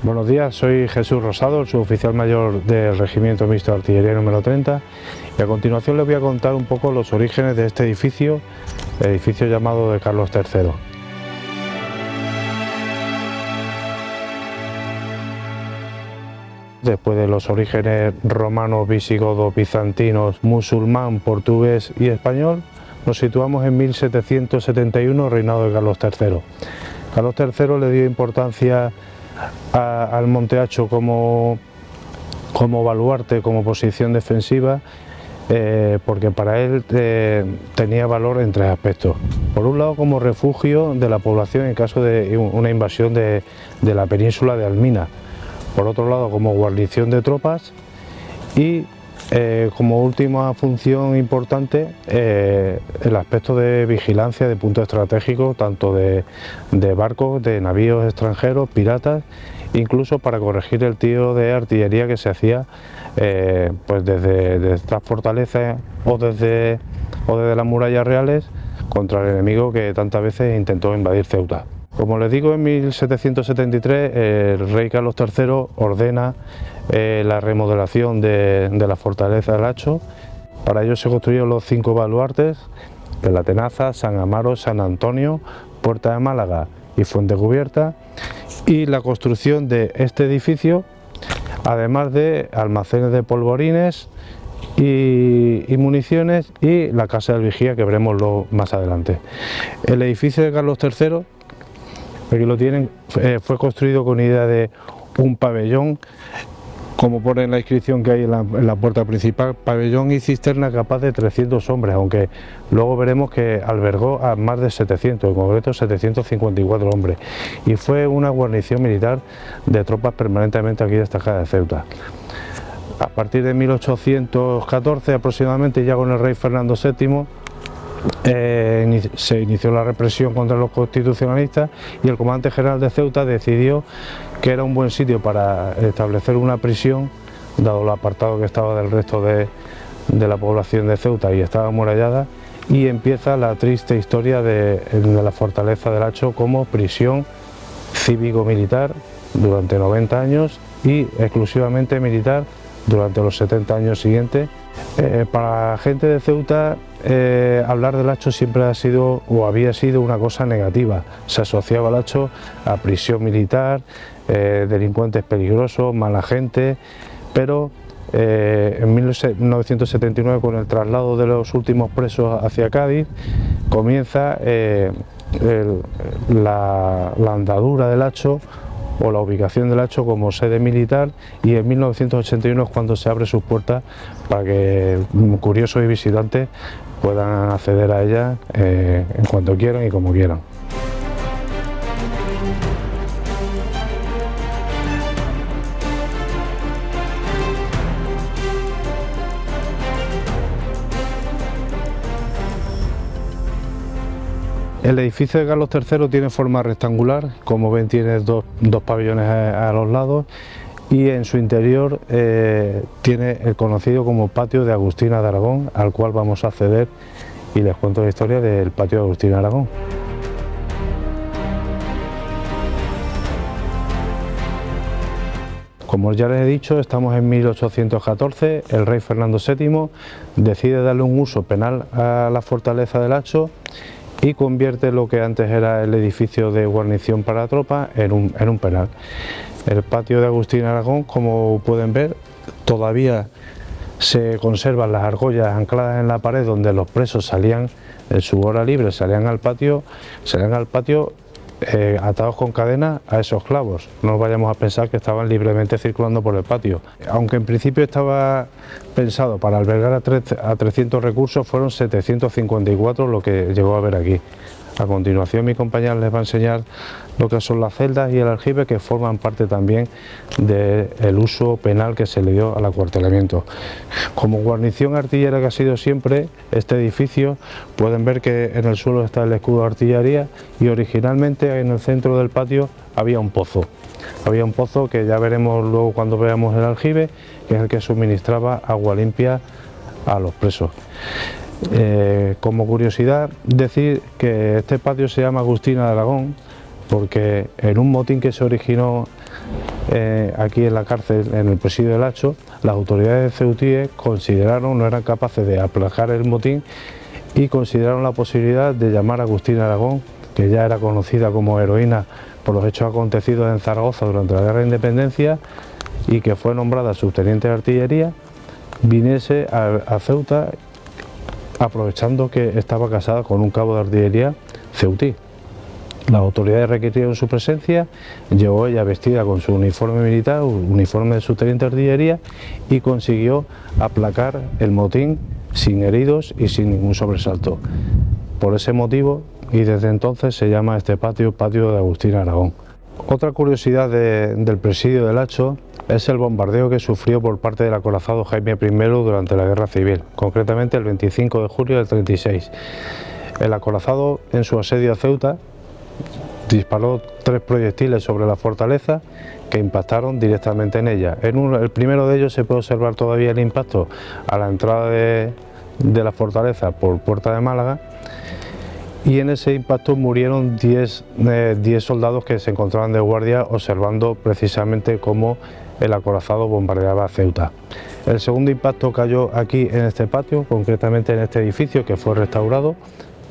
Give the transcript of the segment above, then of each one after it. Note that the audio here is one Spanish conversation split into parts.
Buenos días, soy Jesús Rosado, el suboficial mayor del Regimiento Mixto de Artillería número 30, y a continuación les voy a contar un poco los orígenes de este edificio, el edificio llamado de Carlos III. Después de los orígenes romanos, visigodos, bizantinos, musulmán, portugués y español, nos situamos en 1771, reinado de Carlos III. Carlos III le dio importancia al Monte Hacho como baluarte, como posición defensiva, porque para él tenía valor en tres aspectos. Por un lado, como refugio de la población en caso de una invasión de la península de Almina. Por otro lado, como guarnición de tropas y como última función importante, el aspecto de vigilancia de puntos estratégicos, tanto de barcos, de navíos extranjeros, piratas, incluso para corregir el tiro de artillería que se hacía pues desde estas fortalezas o desde las murallas reales contra el enemigo que tantas veces intentó invadir Ceuta. Como les digo, en 1773 el rey Carlos III ordena la remodelación de la fortaleza del Hacho. Para ello se construyeron los 5 baluartes de la Tenaza, San Amaro, San Antonio, Puerta de Málaga y Fuente Cubierta, y la construcción de este edificio, además de almacenes de polvorines y municiones, y la casa del vigía, que veremos más adelante. El edificio de Carlos III, aquí lo tienen, fue construido con idea de un pabellón, como pone en la inscripción que hay en la puerta principal, pabellón y cisterna capaz de 300 hombres, aunque luego veremos que albergó a más de 700, en concreto 754 hombres, y fue una guarnición militar de tropas permanentemente aquí destacadas de Ceuta. A partir de 1814 aproximadamente, ya con el rey Fernando VII, se inició la represión contra los constitucionalistas, y el comandante general de Ceuta decidió que era un buen sitio para establecer una prisión, dado lo apartado que estaba del resto de la población de Ceuta y estaba amurallada, y empieza la triste historia de la fortaleza del Hacho como prisión cívico-militar durante 90 años y exclusivamente militar durante los 70 años siguientes. Para la gente de Ceuta, hablar del Hacho siempre ha sido o había sido una cosa negativa. Se asociaba al Hacho a prisión militar, delincuentes peligrosos, mala gente, pero en 1979, con el traslado de los últimos presos hacia Cádiz, comienza la andadura del Hacho, o la ubicación del Hacho como sede militar, y en 1981 es cuando se abre sus puertas para que curiosos y visitantes puedan acceder a ella en cuanto quieran y como quieran. El edificio de Carlos III tiene forma rectangular, como ven tiene dos pabellones a los lados, y en su interior tiene el conocido como patio de Agustina de Aragón, al cual vamos a acceder y les cuento la historia del patio de Agustina de Aragón. Como ya les he dicho, estamos en 1814, el rey Fernando VII decide darle un uso penal a la fortaleza del Hacho y convierte lo que antes era el edificio de guarnición para tropas en un penal. El patio de Agustín Aragón, como pueden ver, todavía se conservan las argollas ancladas en la pared donde los presos salían en su hora libre, salían al patio atados con cadenas a esos clavos. No vayamos a pensar que estaban libremente circulando por el patio. Aunque en principio estaba pensado para albergar a 300 recursos, fueron 754 lo que llegó a haber aquí. A continuación mi compañera les va a enseñar lo que son las celdas y el aljibe, que forman parte también del uso penal que se le dio al acuartelamiento. Como guarnición artillera que ha sido siempre este edificio, pueden ver que en el suelo está el escudo de artillería, y originalmente en el centro del patio había un pozo. Había un pozo que ya veremos luego cuando veamos el aljibe, que es el que suministraba agua limpia a los presos. Como curiosidad, decir que este patio se llama Agustina de Aragón porque en un motín que se originó aquí en la cárcel, en el presidio del Hacho, las autoridades ceutíes consideraron, no eran capaces de aplacar el motín y consideraron la posibilidad de llamar a Agustina Aragón, que ya era conocida como heroína por los hechos acontecidos en Zaragoza durante la Guerra de Independencia y que fue nombrada subteniente de artillería, viniese a Ceuta aprovechando que estaba casada con un cabo de artillería ceutí. Las autoridades requirieron su presencia, llegó ella vestida con su uniforme militar, uniforme de subteniente de artillería, y consiguió aplacar el motín sin heridos y sin ningún sobresalto. Por ese motivo, y desde entonces se llama este patio Patio de Agustina Aragón. Otra curiosidad del presidio del Hacho es el bombardeo que sufrió por parte del acorazado Jaime I durante la Guerra Civil, concretamente el 25 de julio del 36. El acorazado, en su asedio a Ceuta, disparó 3 proyectiles sobre la fortaleza que impactaron directamente en ella. El primero de ellos se puede observar todavía el impacto a la entrada de la fortaleza por Puerta de Málaga, y en ese impacto murieron 10 soldados que se encontraban de guardia observando precisamente cómo el acorazado bombardeaba Ceuta. El segundo impacto cayó aquí en este patio, concretamente en este edificio que fue restaurado,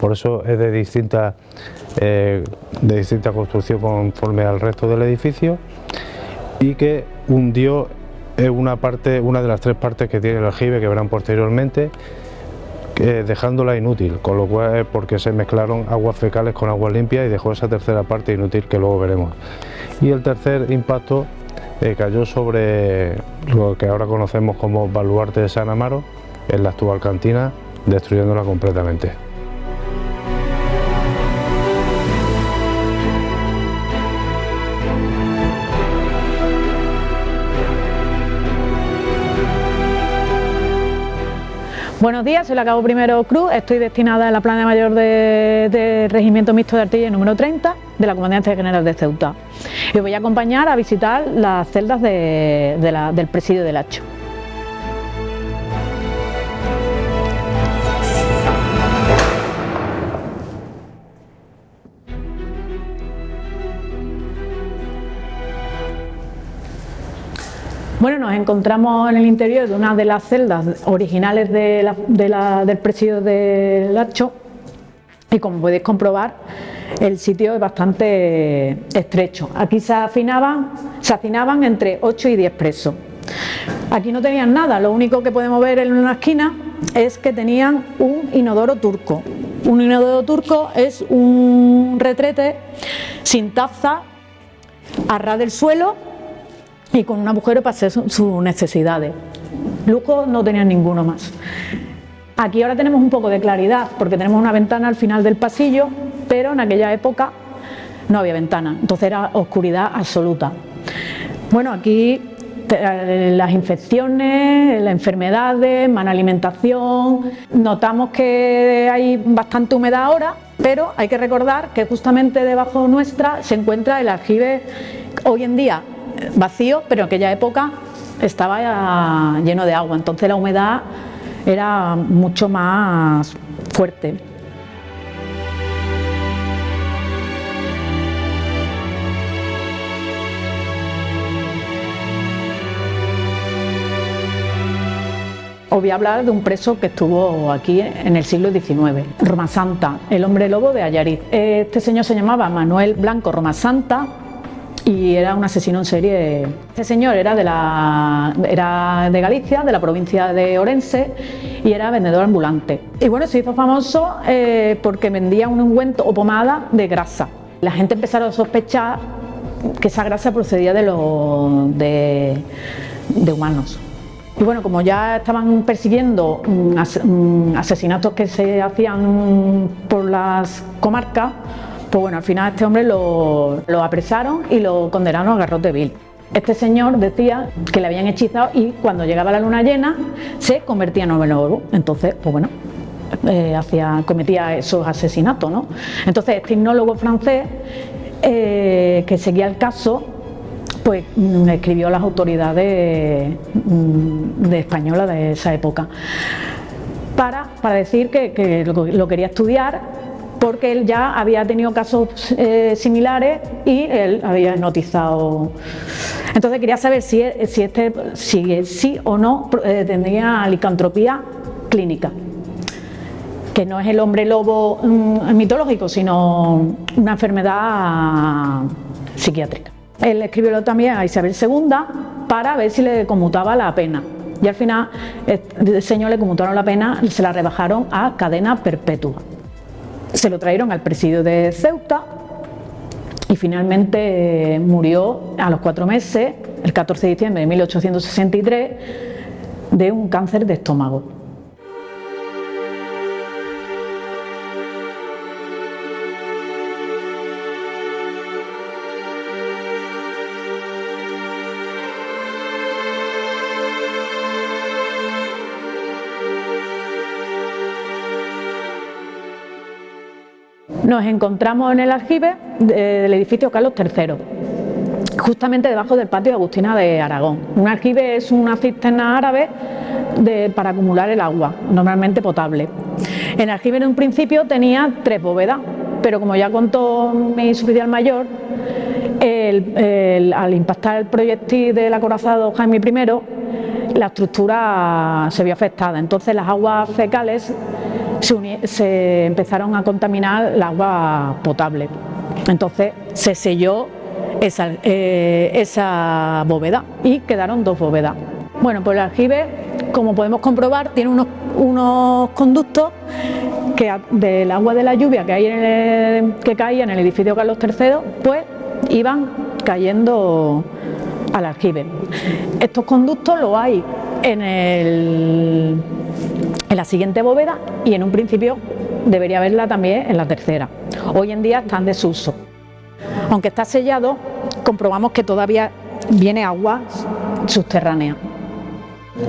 por eso es de distinta construcción conforme al resto del edificio, y que hundió una de las 3 partes que tiene el aljibe, que verán posteriormente, dejándola inútil, con lo cual porque se mezclaron aguas fecales con agua limpia y dejó esa tercera parte inútil que luego veremos. Y el tercer impacto cayó sobre lo que ahora conocemos como Baluarte de San Amaro, en la actual cantina, destruyéndola completamente. Buenos días, soy la Cabo Primero Cruz, estoy destinada en la plana mayor del Regimiento Mixto de Artillería número 30 de la Comandancia General de Ceuta. Y os voy a acompañar a visitar las celdas del presidio del Hacho. Bueno, nos encontramos en el interior de una de las celdas originales del presidio del Hacho, y como podéis comprobar, el sitio es bastante estrecho. Aquí se hacinaban entre 8 y 10 presos. Aquí no tenían nada, lo único que podemos ver en una esquina es que tenían un inodoro turco. Un inodoro turco es un retrete sin taza, a ras del suelo y con un agujero para hacer sus necesidades. Lujo no tenían ninguno más. Aquí ahora tenemos un poco de claridad porque tenemos una ventana al final del pasillo, pero en aquella época no había ventana, entonces era oscuridad absoluta. Bueno, aquí las infecciones, las enfermedades, mala alimentación. Notamos que hay bastante humedad ahora, pero hay que recordar que justamente debajo nuestra se encuentra el aljibe, hoy en día vacío, pero en aquella época estaba lleno de agua, entonces la humedad era mucho más fuerte. Os voy a hablar de un preso que estuvo aquí en el siglo XIX, Romasanta, el hombre lobo de Allariz. Este señor se llamaba Manuel Blanco Romasanta y era un asesino en serie. Este señor era de Galicia, de la provincia de Orense, y era vendedor ambulante. Y bueno, se hizo famoso porque vendía un ungüento o pomada de grasa. La gente empezaron a sospechar que esa grasa procedía de humanos. Y bueno, como ya estaban persiguiendo asesinatos que se hacían por las comarcas, pues bueno, al final a este hombre lo apresaron y lo condenaron a garrote vil. Este señor decía que le habían hechizado y cuando llegaba la luna llena se convertía en hombre lobo. Entonces, pues bueno, cometía esos asesinatos, ¿no? Entonces este hipnólogo francés que seguía el caso, pues escribió a las autoridades españolas de esa época para decir que lo quería estudiar porque él ya había tenido casos similares y él había hipnotizado. Entonces quería saber si sí o no tendría licantropía clínica, que no es el hombre lobo mitológico, sino una enfermedad psiquiátrica. Él escribió también a Isabel II para ver si le conmutaba la pena. Y al final el señor le conmutaron la pena, se la rebajaron a cadena perpetua. Se lo trajeron al presidio de Ceuta y finalmente murió a los 4 meses, el 14 de diciembre de 1863, de un cáncer de estómago. Nos encontramos en el aljibe del edificio Carlos III, justamente debajo del patio de Agustina de Aragón. Un aljibe es una cisterna árabe para acumular el agua, normalmente potable. El aljibe en un principio tenía 3 bóvedas, pero como ya contó mi suboficial mayor, al impactar el proyectil del acorazado Jaime I, la estructura se vio afectada. Entonces las aguas fecales se empezaron a contaminar el agua potable. Entonces se selló esa bóveda y quedaron 2 bóvedas. Bueno, pues el aljibe, como podemos comprobar, tiene unos conductos que del agua de la lluvia que caía en el edificio Carlos III, pues iban cayendo al aljibe. Estos conductos los hay en la siguiente bóveda y en un principio debería haberla también en la tercera. Hoy en día está en desuso. Aunque está sellado, comprobamos que todavía viene agua subterránea.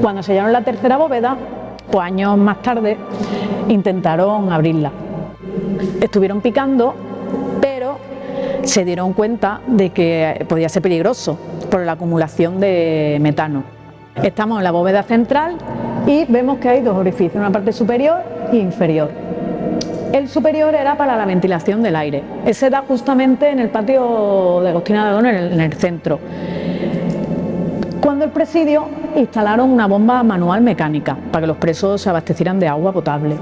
Cuando sellaron la tercera bóveda, pues años más tarde intentaron abrirla. Estuvieron picando, pero se dieron cuenta de que podía ser peligroso por la acumulación de metano. Estamos en la bóveda central y vemos que hay 2 orificios, una parte superior e inferior. El superior era para la ventilación del aire. Ese da justamente en el patio de Agustina de Aragón, en el centro. Cuando el presidio instalaron una bomba manual mecánica para que los presos se abastecieran de agua potable.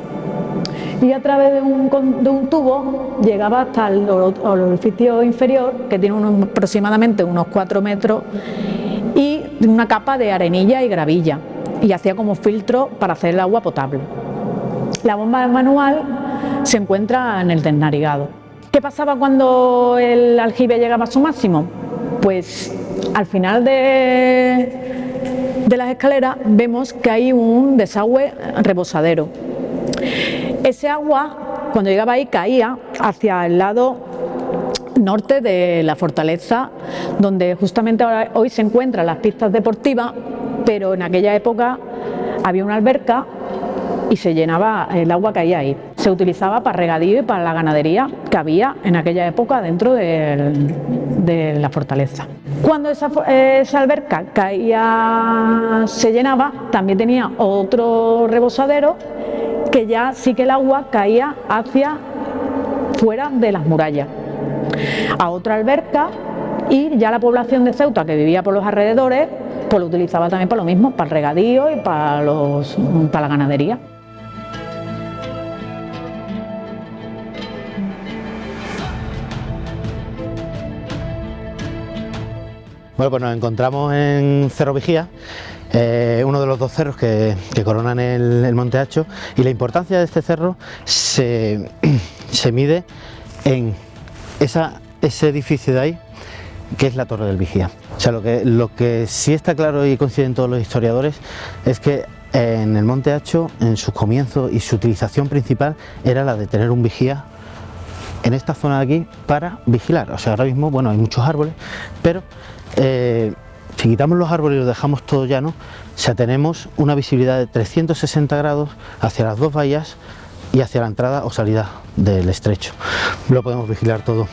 Y a través de un tubo llegaba hasta el orificio inferior, que tiene aproximadamente unos 4 metros, y una capa de arenilla y gravilla, y hacía como filtro para hacer el agua potable. La bomba manual se encuentra en el desnarigado. ¿Qué pasaba cuando el aljibe llegaba a su máximo? Pues al final de las escaleras vemos que hay un desagüe rebosadero. Ese agua, cuando llegaba ahí, caía hacia el lado norte de la fortaleza, donde justamente hoy se encuentran las pistas deportivas, pero en aquella época había una alberca y se llenaba, el agua caía ahí. Se utilizaba para regadío y para la ganadería que había en aquella época dentro de la fortaleza. Cuando esa alberca caía, se llenaba, también tenía otro rebosadero que ya sí que el agua caía hacia fuera de las murallas, a otra alberca, y ya la población de Ceuta que vivía por los alrededores pues lo utilizaba también para lo mismo, para el regadío y para la ganadería. Bueno, pues nos encontramos en Cerro Vigía, uno de los 2 cerros que coronan el Monte Acho, y la importancia de este cerro se mide en ese edificio de ahí, que es la Torre del Vigía. O sea, lo que sí está claro y coinciden todos los historiadores es que en el Monte Acho, en sus comienzos y su utilización principal era la de tener un vigía en esta zona de aquí para vigilar. O sea, ahora mismo, bueno, hay muchos árboles, pero si quitamos los árboles y los dejamos todo llano, o sea, tenemos una visibilidad de 360 grados hacia las 2 bahías y hacia la entrada o salida del estrecho. Lo podemos vigilar todo.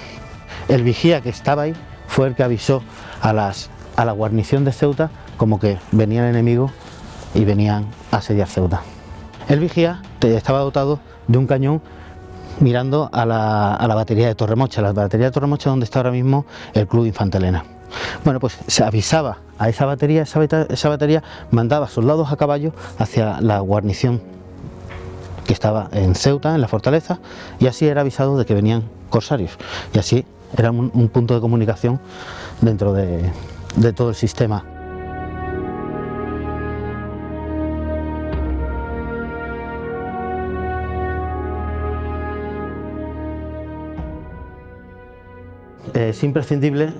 El vigía que estaba ahí fue el que avisó a la guarnición de Ceuta como que venía el enemigo y venían a asediar Ceuta. El vigía estaba dotado de un cañón mirando a la batería de Torremocha. La batería de Torremocha es donde está ahora mismo el Club de Infanta Elena. Bueno, pues se avisaba a esa batería mandaba soldados a caballo hacia la guarnición que estaba en Ceuta, en la fortaleza, y así era avisado de que venían corsarios, y así era un punto de comunicación dentro de todo el sistema. Es imprescindible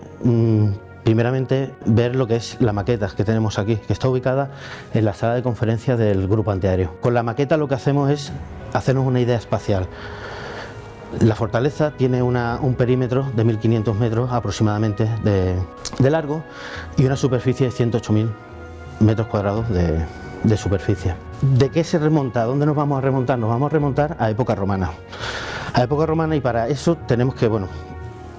primeramente ver lo que es la maqueta que tenemos aquí, que está ubicada en la sala de conferencias del grupo antiaéreo. Con la maqueta lo que hacemos es hacernos una idea espacial. La fortaleza tiene un perímetro de 1500 metros aproximadamente de largo y una superficie de 108.000 metros cuadrados de superficie. ¿De qué se remonta? ¿A dónde nos vamos a remontar? Nos vamos a remontar a época romana. A época romana, y para eso tenemos que,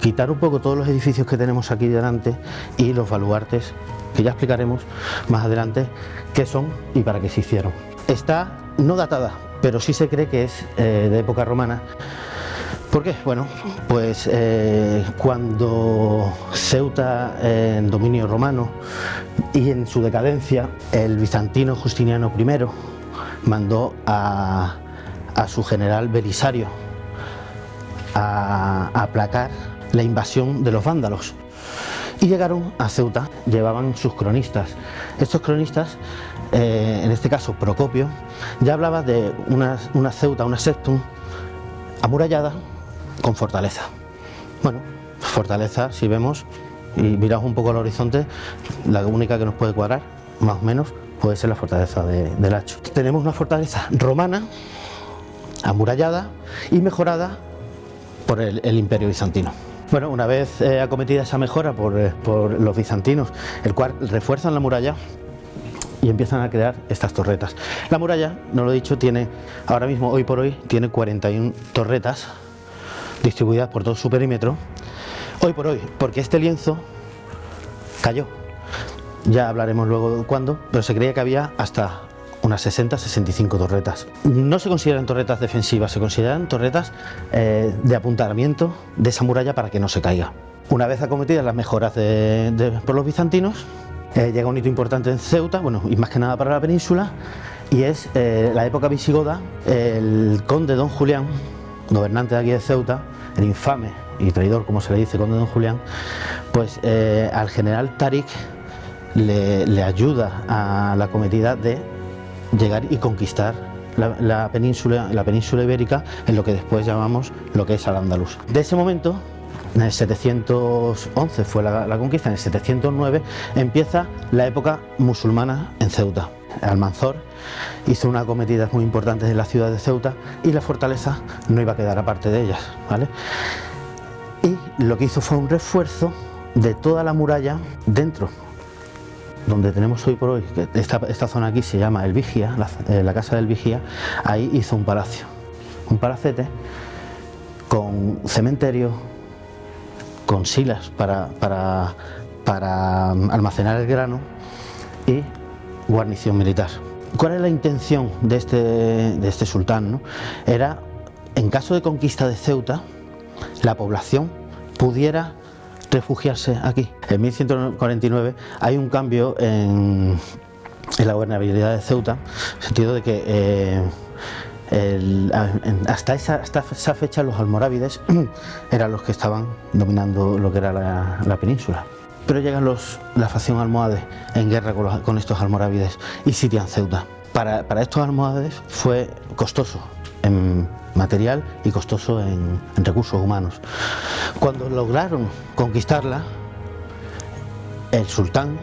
quitar un poco todos los edificios que tenemos aquí delante y los baluartes, que ya explicaremos más adelante qué son y para qué se hicieron. Está no datada, pero sí se cree que es de época romana. ¿Por qué? Bueno, pues cuando Ceuta en dominio romano y en su decadencia, el bizantino Justiniano I mandó a su general Belisario a aplacar la invasión de los vándalos, y llegaron a Ceuta, llevaban sus cronistas. Estos cronistas, en este caso Procopio, ya hablaba de una Ceuta, una septum amurallada con fortaleza. Bueno, fortaleza, si vemos y miramos un poco al horizonte, la única que nos puede cuadrar, más o menos, puede ser la fortaleza de Lacho. Tenemos una fortaleza romana, amurallada y mejorada por el Imperio Bizantino. Bueno, una vez acometida esa mejora por los bizantinos, el cual refuerzan la muralla y empiezan a crear estas torretas. La muralla, no lo he dicho, tiene ahora mismo, hoy por hoy, tiene 41 torretas distribuidas por todo su perímetro. Hoy por hoy, porque este lienzo cayó. Ya hablaremos luego de cuándo, pero se creía que había hasta unas 60-65 torretas. No se consideran torretas defensivas, se consideran torretas de apuntalamiento de esa muralla para que no se caiga. Una vez acometidas las mejoras por los bizantinos, llega un hito importante en Ceuta, y más que nada para la península, y es la época visigoda. El conde Don Julián, gobernante de aquí de Ceuta, el infame y traidor, como se le dice, conde Don Julián, pues al general Tarik le ayuda a la cometida de llegar y conquistar la península ibérica, en lo que después llamamos lo que es Al-Ándalus. De ese momento, en el 711 fue la conquista, en el 709 empieza la época musulmana en Ceuta. Almanzor hizo unas acometidas muy importantes en la ciudad de Ceuta y la fortaleza no iba a quedar aparte de ellas, ¿vale? Y lo que hizo fue un refuerzo de toda la muralla dentro, donde tenemos hoy por hoy, esta zona aquí se llama El Vigía, la casa del Vigía. Ahí hizo un palacio, un palacete con cementerio, con silas para almacenar el grano y guarnición militar. ¿Cuál es la intención de este sultán, ¿no? Era, en caso de conquista de Ceuta, la población pudiera refugiarse aquí. En 1149 hay un cambio en la gobernabilidad de Ceuta, en el sentido de que hasta esa fecha los almorávides eran los que estaban dominando lo que era la península. Pero llegan la facción almohade en guerra con estos almorávides y sitian Ceuta. Para estos almohades fue costoso en material y costoso en recursos humanos. Cuando lograron conquistarla, el sultán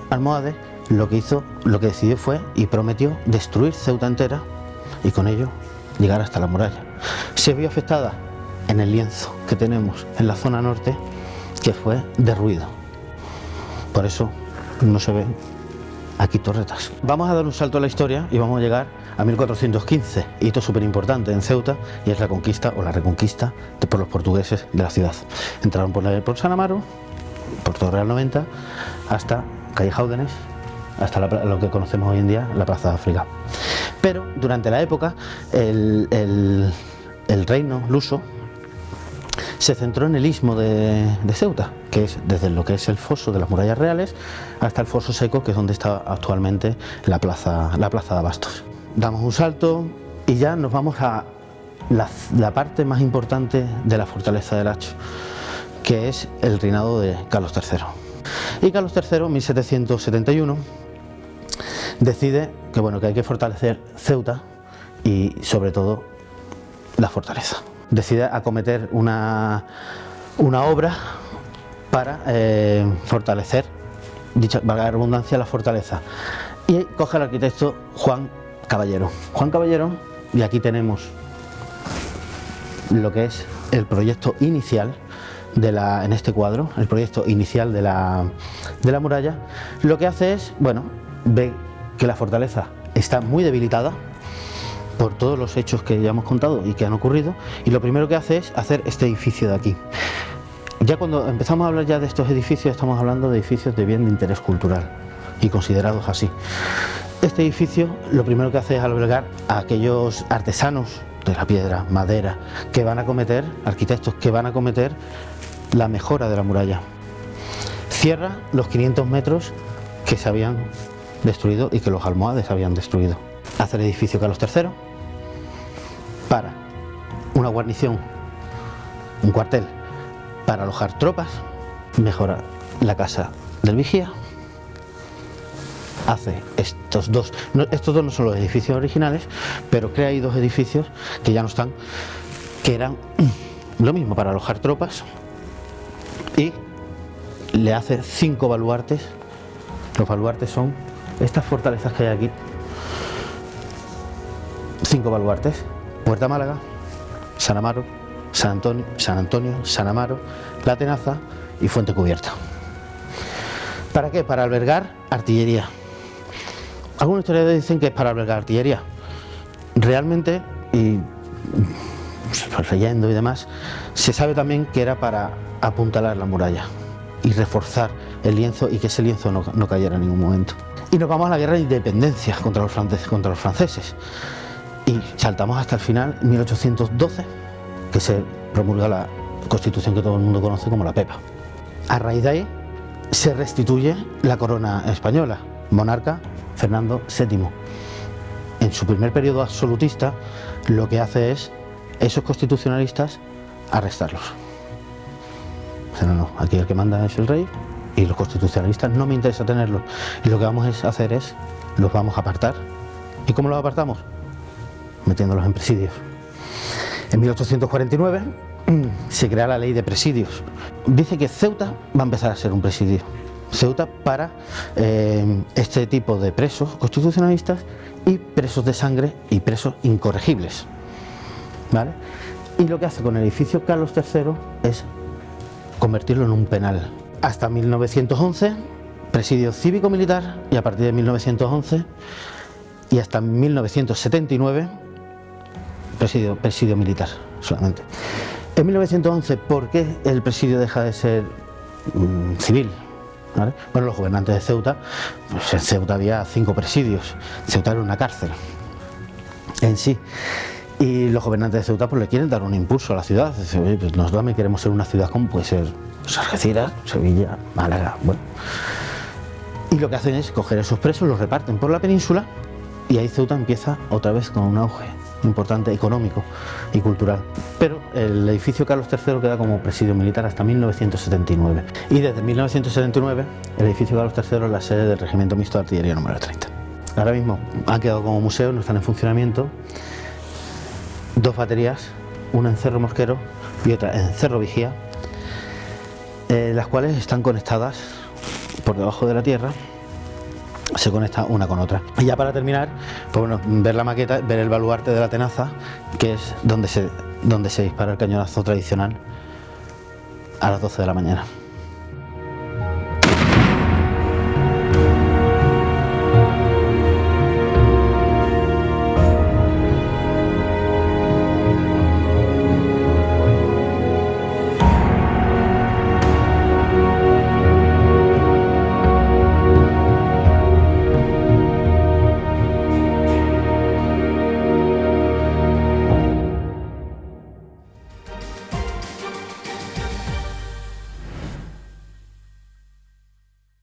almohade lo que decidió fue y prometió destruir Ceuta entera y con ello llegar hasta la muralla. Se vio afectada en el lienzo que tenemos en la zona norte, que fue derruido. Por eso no se ven aquí torretas. Vamos a dar un salto a la historia y vamos a llegar a 1415, hito súper importante en Ceuta, y es la conquista o la reconquista por los portugueses de la ciudad. Entraron por San Amaro, por Torreal 90, hasta Calle Jáudenes, hasta lo que conocemos hoy en día, la Plaza de África. Pero durante la época, el el reino luso se centró en el istmo de Ceuta, que es desde lo que es el foso de las murallas reales hasta el foso seco, que es donde está actualmente la plaza de Abastos. Damos un salto y ya nos vamos a la parte más importante de la fortaleza del Hacho, que es el reinado de Carlos III. Y Carlos III, en 1771, decide que hay que fortalecer Ceuta y sobre todo la fortaleza. Decide acometer una obra para fortalecer, valga la redundancia, la fortaleza. Y coge al arquitecto Juan Caballero. Juan Caballero, y aquí tenemos lo que es el proyecto inicial en este cuadro, el proyecto inicial de la muralla. Lo que hace es, ve que la fortaleza está muy debilitada por todos los hechos que ya hemos contado y que han ocurrido, y lo primero que hace es hacer este edificio de aquí. Ya cuando empezamos a hablar ya de estos edificios, estamos hablando de edificios de bien de interés cultural y considerados así. Este edificio lo primero que hace es albergar a aquellos artesanos de la piedra, madera, que van a acometer, arquitectos que van a acometer la mejora de la muralla. Cierra los 500 metros que se habían destruido y que los almohades habían destruido. Hace el edificio Carlos III para una guarnición, un cuartel para alojar tropas, mejora la casa del vigía, hace estos dos no son los edificios originales, pero crea ahí dos edificios que ya no están, que eran lo mismo para alojar tropas, y le hace 5 baluartes. Los baluartes son estas fortalezas que hay aquí, 5 baluartes: Puerta Málaga, San Amaro, San Antonio, San Amaro, La Tenaza y Fuente Cubierta. ¿Para qué? Para albergar artillería. Algunos historiadores dicen que es para albergar artillería. Realmente, y leyendo y demás, se sabe también que era para apuntalar la muralla y reforzar el lienzo, y que ese lienzo no cayera en ningún momento. Y nos vamos a la guerra de independencia contra los franceses. Y saltamos hasta el final, 1812, que se promulga la Constitución que todo el mundo conoce como la Pepa. A raíz de ahí se restituye la corona española, monarca Fernando VII. En su primer periodo absolutista, lo que hace es, esos constitucionalistas, arrestarlos. O sea, no, aquí el que manda es el rey, y los constitucionalistas no me interesa tenerlos. Y lo que vamos a hacer es, los vamos a apartar. ¿Y cómo los apartamos? Metiéndolos en presidios. En 1849 se crea la ley de presidios. Dice que Ceuta va a empezar a ser un presidio. Ceuta para este tipo de presos constitucionalistas y presos de sangre y presos incorregibles, ¿vale? Y lo que hace con el edificio Carlos III es convertirlo en un penal. Hasta 1911, presidio cívico-militar, y a partir de 1911 y hasta 1979, presidio militar solamente. En 1911, ¿por qué el presidio deja de ser civil? ¿Vale? Bueno, los gobernantes de Ceuta, pues en Ceuta había 5 presidios. Ceuta era una cárcel en sí. Y los gobernantes de Ceuta pues le quieren dar un impulso a la ciudad. Dicen, oye, pues nosotros también queremos ser una ciudad como puede ser Algeciras, Sevilla, Málaga, bueno. Y lo que hacen es coger esos presos, los reparten por la península, y ahí Ceuta empieza otra vez con un auge importante económico y cultural. Pero el edificio Carlos III queda como presidio militar hasta 1979. Y desde 1979 el edificio Carlos III es la sede del Regimiento Mixto de Artillería número 30. Ahora mismo han quedado como museo, no están en funcionamiento. 2 baterías, una en Cerro Mosquero y otra en Cerro Vigía, las cuales están conectadas por debajo de la tierra, se conecta una con otra. Y ya para terminar, pues bueno, ver la maqueta, ver el baluarte de la Tenaza, que es donde se dispara el cañonazo tradicional a las 12 de la mañana.